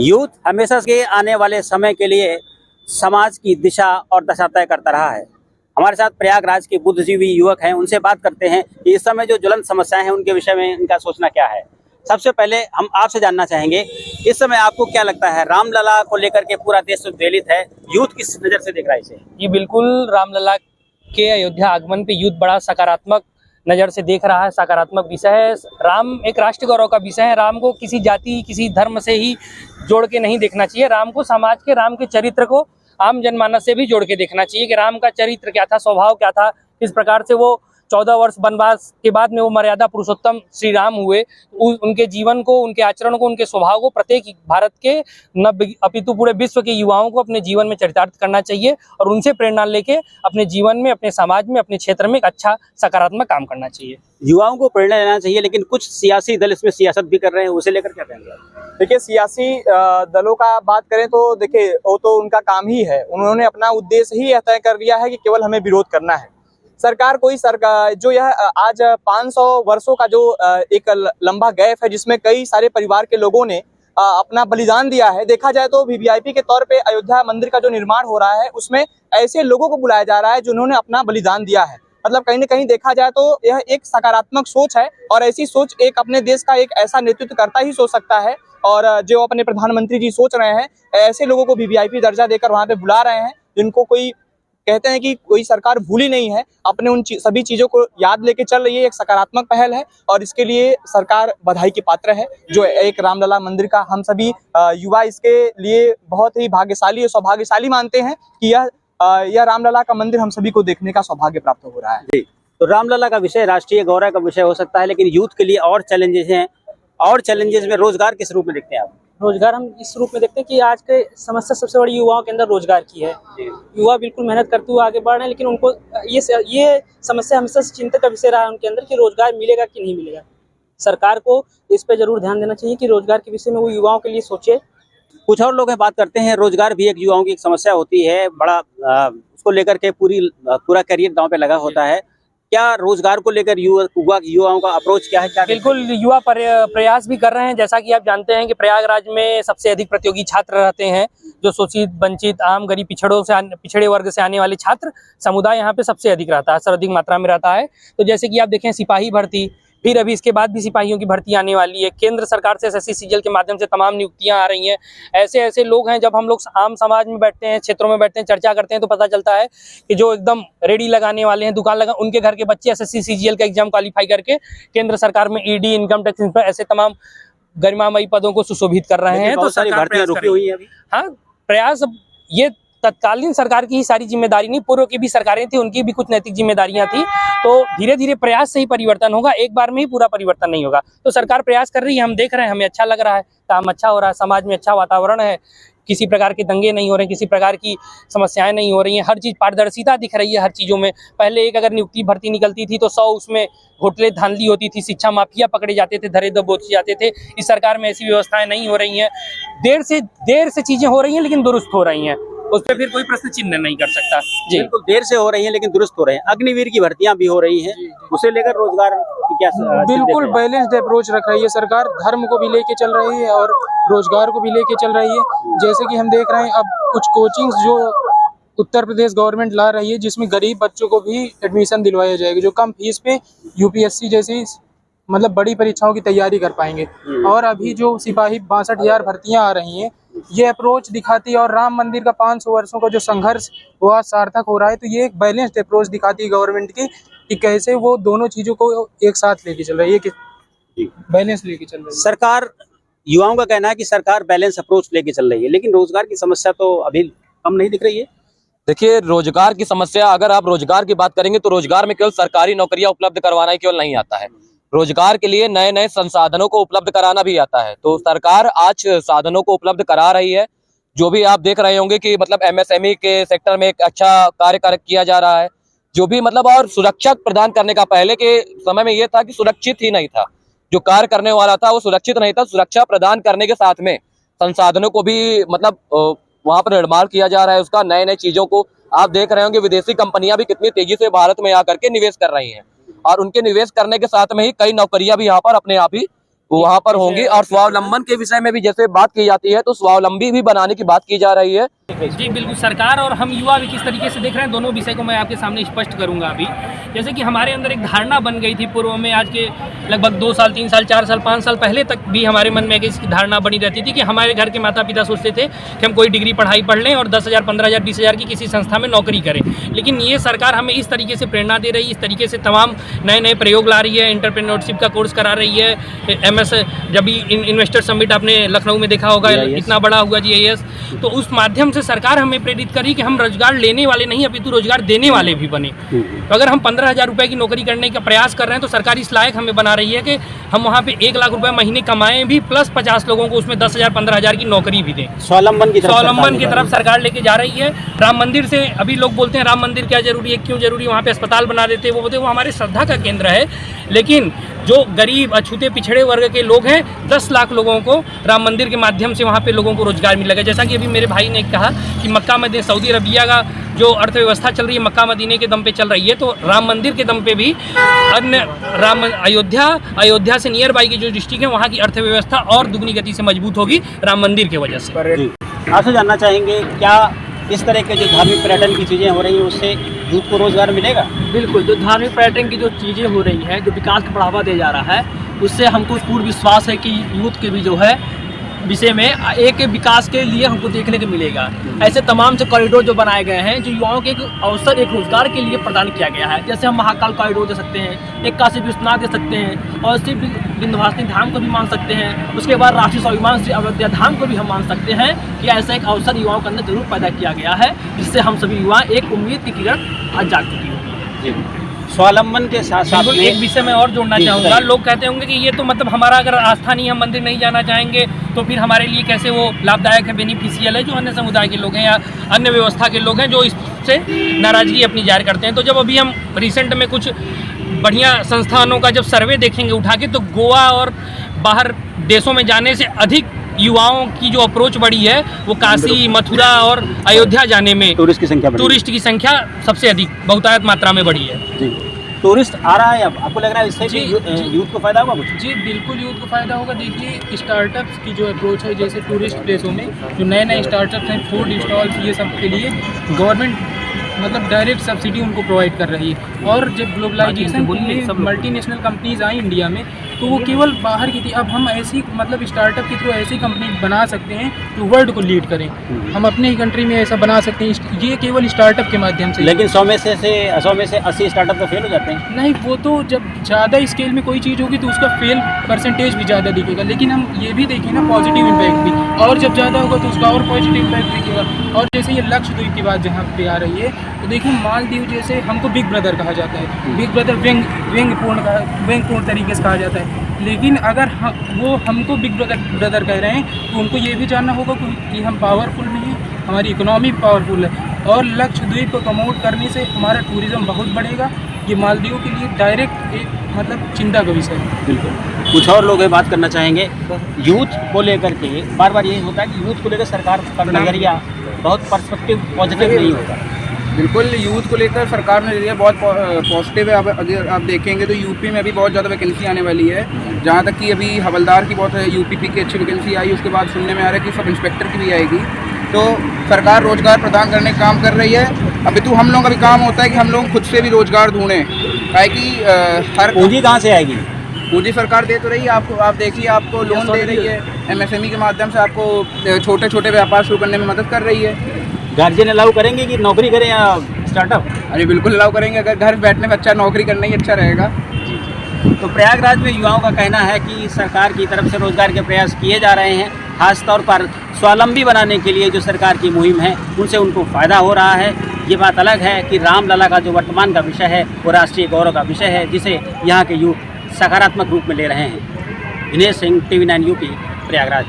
Youth हमेशा के आने वाले समय के लिए समाज की दिशा और दशा तय करता रहा है। हमारे साथ प्रयागराज के बुद्धिजीवी युवक हैं, उनसे बात करते हैं कि इस समय जो ज्वलंत समस्याएं हैं उनके विषय में इनका सोचना क्या है। सबसे पहले हम आपसे जानना चाहेंगे, इस समय आपको क्या लगता है, रामलला को लेकर के पूरा देश उद्वेलित है, यूथ किस नज़र से देख रहा है इसे? ये बिल्कुल रामलला के अयोध्या आगमन पे यूथ बड़ा सकारात्मक नज़र से देख रहा है। सकारात्मक विषय है। राम एक राष्ट्र गौरव का विषय है। राम को किसी जाति किसी धर्म से ही जोड़ के नहीं देखना चाहिए। राम को समाज के, राम के चरित्र को आम जनमानस से भी जोड़ के देखना चाहिए कि राम का चरित्र क्या था, स्वभाव क्या था, किस प्रकार से वो 14 वर्ष वनवास के बाद में वो मर्यादा पुरुषोत्तम श्री राम हुए। उनके जीवन को, उनके आचरण को, उनके स्वभाव को प्रत्येक भारत के न अपितु पूरे विश्व के युवाओं को अपने जीवन में चरितार्थ करना चाहिए और उनसे प्रेरणा लेके अपने जीवन में, अपने समाज में, अपने क्षेत्र में एक अच्छा सकारात्मक काम करना चाहिए। युवाओं को प्रेरणा लेना चाहिए, लेकिन कुछ सियासी दल इसमें सियासत भी कर रहे हैं, उसे लेकर क्या कहेंगे? देखिए, सियासी दलों का बात करें तो देखिए वो तो उनका काम ही है। उन्होंने अपना उद्देश्य ही यह तय कर लिया है कि केवल हमें विरोध करना है। सरकार जो यह आज 500 वर्षों का जो एक लंबा गैप है, जिसमें कई सारे परिवार के लोगों ने अपना बलिदान दिया है। देखा जाए तो वीवीआईपी के तौर पे अयोध्या मंदिर का जो निर्माण हो रहा है उसमें ऐसे लोगों को बुलाया जा रहा है जिन्होंने अपना बलिदान दिया है। मतलब कहीं ना कहीं देखा जाए तो यह एक सकारात्मक सोच है और ऐसी सोच एक अपने देश का एक ऐसा नेतृत्व करता ही सोच सकता है। और जो अपने प्रधानमंत्री जी सोच रहे हैं, ऐसे लोगों को वीवीआईपी दर्जा देकर वहां पे बुला रहे हैं जिनको कोई कहते हैं कि कोई सरकार भूली नहीं है, अपने उन सभी चीजों को याद लेके चल रही है। एक सकारात्मक पहल है और इसके लिए सरकार बधाई की पात्र है। जो एक रामलला मंदिर का हम सभी युवा इसके लिए बहुत ही भाग्यशाली और सौभाग्यशाली मानते हैं कि यह रामलला का मंदिर हम सभी को देखने का सौभाग्य प्राप्त हो रहा है। तो रामलला का विषय राष्ट्रीय गौरव का विषय हो सकता है, लेकिन यूथ के लिए और चैलेंजेस हैं। और चैलेंजेस में रोजगार किस रूप में देखते हैं आप? रोजगार हम इस रूप में देखते हैं कि आज के समस्या सबसे बड़ी युवाओं के अंदर रोजगार की है। युवा बिल्कुल मेहनत करते हुए आगे बढ़ रहे हैं, लेकिन उनको ये समस्या हमेशा से चिंता का विषय रहा है उनके अंदर कि रोजगार मिलेगा कि नहीं मिलेगा। सरकार को इस पर जरूर ध्यान देना चाहिए कि रोजगार के विषय में वो युवाओं के लिए सोचे। कुछ और लोग बात करते हैं, रोजगार भी एक युवाओं की एक समस्या होती है, बड़ा उसको लेकर के पूरा करियर दांव पे लगा होता है। क्या रोजगार को लेकर युवाओं का अप्रोच क्या है? क्या बिल्कुल युवा प्रयास भी कर रहे हैं। जैसा कि आप जानते हैं कि प्रयागराज में सबसे अधिक प्रतियोगी छात्र रहते हैं, जो शोषित, वंचित, आम, गरीब, पिछड़े वर्ग से आने वाले छात्र समुदाय यहाँ पे सबसे अधिक रहता है, सर्वाधिक मात्रा में रहता है। तो जैसे कि आप देखें सिपाही भर्ती, फिर अभी इसके बाद भी सिपाहियों की भर्ती आने वाली है। केंद्र सरकार से एसएससी सीजीएल के माध्यम से तमाम नियुक्तियां आ रही हैं। ऐसे ऐसे लोग हैं, जब हम लोग आम समाज में बैठते हैं, क्षेत्रों में बैठते हैं, चर्चा करते हैं तो पता चलता है कि जो एकदम रेडी लगाने वाले हैं, दुकान लगा, उनके घर के बच्चे एसएससी सीजीएल का एग्जाम क्वालिफाई करके केंद्र सरकार में ईडी, इनकम टैक्स, ऐसे तमाम गरिमामयी पदों को सुशोभित कर रहे हैं। तो सारी भर्तियां रुकी हुई है अभी। हाँ, प्रयास ये तत्कालीन सरकार की ही सारी जिम्मेदारी नहीं, पूर्व की भी सरकारें थी, उनकी भी कुछ नैतिक जिम्मेदारियां थी। तो धीरे धीरे प्रयास से ही परिवर्तन होगा, एक बार में ही पूरा परिवर्तन नहीं होगा। तो सरकार प्रयास कर रही है, हम देख रहे हैं, हमें अच्छा लग रहा है, काम अच्छा हो रहा है, समाज में अच्छा वातावरण है, किसी प्रकार के दंगे नहीं हो रहे हैं, किसी प्रकार की समस्याएं नहीं हो रही हैं, हर चीज़ पारदर्शिता दिख रही है हर चीज़ों में। पहले एक अगर नियुक्ति भर्ती निकलती थी तो 100 उसमें घोटले धांधली होती थी, शिक्षा माफिया पकड़े जाते थे, धरे दबोचे जाते थे। इस सरकार में ऐसी व्यवस्थाएं नहीं हो रही हैं। देर से चीज़ें हो रही हैं, लेकिन दुरुस्त हो रही हैं। उस पर फिर कोई प्रश्न चिन्ह नहीं कर सकता जी। बिल्कुल देर से हो रही है, लेकिन दुरुस्त हो रहे हैं। अग्निवीर की भर्तियां भी हो रही हैं, उसे लेकर रोजगार की क्या? बिल्कुल बैलेंस्ड अप्रोच रख रही है सरकार, धर्म को भी लेके चल रही है और रोजगार को भी लेके चल रही है। जैसे कि हम देख रहे हैं अब कुछ कोचिंग्स जो उत्तर प्रदेश गवर्नमेंट ला रही है, जिसमें गरीब बच्चों को भी एडमिशन दिलवाया जाएगा, जो कम फीस पे यूपीएससी जैसी मतलब बड़ी परीक्षाओं की तैयारी कर पाएंगे। और अभी जो सिपाही 62,000 भर्तियां आ रही हैं, ये अप्रोच दिखाती है। और राम मंदिर का 500 वर्षों का जो संघर्ष हुआ सार्थक हो रहा है, तो ये एक बैलेंस्ड अप्रोच दिखाती है गवर्नमेंट की कि कैसे वो दोनों चीजों को एक साथ लेके चल रही है, कि बैलेंस लेके चल रही है सरकार। युवाओं का कहना है कि सरकार बैलेंस अप्रोच लेके चल रही है, लेकिन रोजगार की समस्या तो अभी कम नहीं दिख रही है। देखिए, रोजगार की समस्या, अगर आप रोजगार की बात करेंगे तो रोजगार में केवल सरकारी नौकरियां उपलब्ध करवाना ही केवल नहीं आता है, रोजगार के लिए नए नए संसाधनों को उपलब्ध कराना भी आता है। तो सरकार आज साधनों को उपलब्ध करा रही है। जो भी आप देख रहे होंगे कि मतलब एमएसएमई के सेक्टर में एक अच्छा कार्य किया जा रहा है, जो भी मतलब, और सुरक्षा प्रदान करने का पहले के समय में ये था कि सुरक्षित ही नहीं था, जो कार्य करने वाला था वो सुरक्षित नहीं था। सुरक्षा प्रदान करने के साथ में संसाधनों को भी मतलब वहां पर निर्माण किया जा रहा है उसका, नए नए चीजों को आप देख रहे होंगे। विदेशी कंपनियां भी कितनी तेजी से भारत में आकर के निवेश कर रही हैं, और उनके निवेश करने के साथ में ही कई नौकरियां भी यहाँ पर अपने आप ही वहाँ पर होंगी। और स्वावलंबन के विषय में भी जैसे बात की जाती है तो स्वावलंबी भी बनाने की बात की जा रही है। जी बिल्कुल, सरकार और हम युवा भी किस तरीके से देख रहे हैं, दोनों विषय को मैं आपके सामने स्पष्ट करूंगा अभी। जैसे कि हमारे अंदर एक धारणा बन गई थी पूर्व में, आज के लगभग 2 साल 3 साल 4 साल 5 साल पहले तक भी हमारे मन में एक इसकी धारणा बनी रहती थी कि हमारे घर के माता पिता सोचते थे कि हम कोई डिग्री पढ़ाई पढ़ लें और 10,000 15,000 20,000 की किसी संस्था में नौकरी करें। लेकिन ये सरकार हमें इस तरीके से प्रेरणा दे रही है, इस तरीके से तमाम नए नए प्रयोग ला रही है, एंटरप्रेन्योरशिप का कोर्स करा रही है। MS जब भी इन्वेस्टर समिट आपने लखनऊ में देखा होगा, इतना बड़ा हुआ GIS, तो उस माध्यम से सरकार हमें प्रेरित करी कि हम रोजगार लेने वाले नहीं अपितु रोजगार देने वाले भी बने। तो अगर हम 15,000 रुपये की नौकरी करने का प्रयास कर रहे हैं तो सरकार इस लायक हमें बना रही है कि हम वहाँ पे 1 लाख रुपए महीने कमाएं भी, प्लस 50 लोगों को उसमें 10,000 15,000 की नौकरी भी दें। स्वावलंबन की तरफ सरकार लेके जा रही है। राम मंदिर से अभी लोग बोलते हैं राम मंदिर क्या जरूरी है, क्यों जरूरी है, वहाँ पे अस्पताल बना देते हैं, वो बोलते हैं वो हमारे श्रद्धा का केंद्र है। लेकिन जो गरीब अछूते पिछड़े वर्ग के लोग हैं, 10 लाख लोगों को राम मंदिर के माध्यम से वहाँ पे लोगों को रोजगार मिलेगा। जैसा कि अभी मेरे भाई ने कहा कि मक्का मदीना सऊदी अरबिया का जो अर्थव्यवस्था चल रही है मक्का मदीने के दम पे चल रही है, तो राम मंदिर के दम पे भी अन्य अयोध्या से नियर बाई की जो डिस्ट्रिक्ट है वहाँ की अर्थव्यवस्था और दुगनी गति से मजबूत होगी राम मंदिर की वजह से। आपसे जानना चाहेंगे, क्या इस तरह के जो धार्मिक पर्यटन की चीज़ें हो रही हैं उससे यूथ को रोजगार मिलेगा? बिल्कुल, जो धार्मिक पर्यटन की जो चीज़ें हो रही हैं, जो विकास को बढ़ावा दिया जा रहा है, उससे हमको पूर्ण विश्वास है कि यूथ के भी जो है विषय में एक विकास के लिए हमको देखने को मिलेगा। ऐसे तमाम से कॉरिडोर जो बनाए गए हैं, जो युवाओं के एक अवसर एक रोजगार के लिए प्रदान किया गया है। जैसे हम महाकाल कॉरिडोर दे सकते हैं, एक काशी विश्वनाथ दे सकते हैं, और सिर्फ विंध्यवासिनी धाम को भी मान सकते हैं। उसके बाद राष्ट्रीय स्वाभिमान श्री अयोध्या धाम को भी हम मान सकते हैं कि ऐसा एक अवसर युवाओं के अंदर जरूर पैदा किया गया है, जिससे हम सभी युवा एक उम्मीद की किरण आज जाग चुकी होगी। स्वावलंबन के साथ साथ एक विषय में और जोड़ना चाहूँगा। लोग कहते होंगे कि ये तो मतलब हमारा अगर आस्था नहीं, हम मंदिर नहीं जाना चाहेंगे तो फिर हमारे लिए कैसे वो लाभदायक है, बेनिफिशियल है, जो अन्य समुदाय के लोग हैं या अन्य व्यवस्था के लोग हैं जो इससे नाराजगी अपनी जाहिर करते हैं। तो जब अभी हम रिसेंट में कुछ बढ़िया संस्थानों का जब सर्वे देखेंगे उठा के, तो गोवा और बाहर देशों में जाने से अधिक युवाओं की जो अप्रोच बढ़ी है वो काशी, मथुरा और अयोध्या जाने में टूरिस्ट की संख्या सबसे अधिक बहुतायत मात्रा में बढ़ी है। जी, टूरिस्ट आ रहा है। अब आपको लग रहा है इससे भी यूथ को फायदा होगा कुछ? जी बिल्कुल, यूथ को फायदा होगा। देखिए, स्टार्टअप्स की जो अप्रोच है, जैसे टूरिस्ट प्लेसों में जो नए नए स्टार्टअप्स हैं, फूड स्टॉल्स, ये सब के लिए गवर्नमेंट मतलब डायरेक्ट सब्सिडी उनको प्रोवाइड कर रही है। और जब ग्लोबलाइजेशन में मल्टीनेशनल कंपनीज आई इंडिया में, तो वो केवल बाहर की थी। अब हम ऐसी मतलब स्टार्टअप के थ्रू ऐसी कंपनी बना सकते हैं जो वर्ल्ड को लीड करें। हम अपने ही कंट्री में ऐसा बना सकते हैं, ये केवल स्टार्टअप के माध्यम से। लेकिन 100 में से 80 स्टार्टअप तो फेल हो जाते हैं। नहीं, वो तो जब ज़्यादा स्केल में कोई चीज़ होगी तो उसका फेल परसेंटेज भी ज़्यादा दिखेगा। लेकिन हम ये भी देखें ना, पॉजिटिव इम्पैक्ट भी, और जब ज़्यादा होगा तो उसका और पॉजिटिव इम्पैक्ट दिखेगा। और जैसे ये लक्षद्वीप की बात जहाँ पे आ रही है, तो देखिए मालदीव जैसे हमको बिग ब्रदर कहा जाता है, बिग ब्रदर व्यंग्यपूर्ण तरीके से कहा जाता है। लेकिन अगर वो हमको बिग ब्रदर कह रहे हैं तो उनको ये भी जानना होगा कि हम पावरफुल नहीं हैं, हमारी इकोनॉमी पावरफुल है। और लक्षद्वीप को प्रमोट करने से हमारा टूरिज़्म बहुत बढ़ेगा। ये मालदीव के लिए डायरेक्ट एक मतलब चिंता का विषय है। बिल्कुल। कुछ और लोग बात करना चाहेंगे यूथ को लेकर के। बार बार ये होता है कि यूथ को लेकर सरकार का नजरिया बहुत पर्सपेक्टिव पॉजिटिव नहीं होता। बिल्कुल, यूथ को लेकर सरकार ने नजरिया बहुत पॉजिटिव है। अगर आप देखेंगे तो यूपी में अभी बहुत ज़्यादा वैकेंसी आने वाली है, जहाँ तक कि अभी हवलदार की बहुत यूपीपी की अच्छी वैकेंसी आई। उसके बाद सुनने में आ रहा है कि सब इंस्पेक्टर की भी आएगी। तो सरकार रोजगार प्रदान करने का काम कर रही है। अभी तो हम लोगों का भी काम होता है कि हम लोग खुद से भी रोजगार ढूंढें, क्या कि हर पूंजी कहाँ से आएगी? पूंजी सरकार दे तो रही है आपको। आप देखिए, आपको लोन दे रही है, MSME के माध्यम से आपको छोटे छोटे व्यापार शुरू करने में मदद कर रही है। गार्जियन अलाउ करेंगे कि नौकरी करें या स्टार्टअप? अरे बिल्कुल अलाउ करेंगे। अगर घर बैठने में अच्छा नौकरी करना ही अच्छा रहेगा। तो प्रयागराज में युवाओं का कहना है कि सरकार की तरफ से रोजगार के प्रयास किए जा रहे हैं, खासतौर पर स्वावलंबी बनाने के लिए जो सरकार की मुहिम है उनसे उनको फ़ायदा हो रहा है। ये बात अलग है कि रामलला का जो वर्तमान का विषय है वो राष्ट्रीय गौरव का विषय है, जिसे यहाँ के युवा सकारात्मक रूप में ले रहे हैं। Dinesh Singh, TV9 UP, Prayagraj.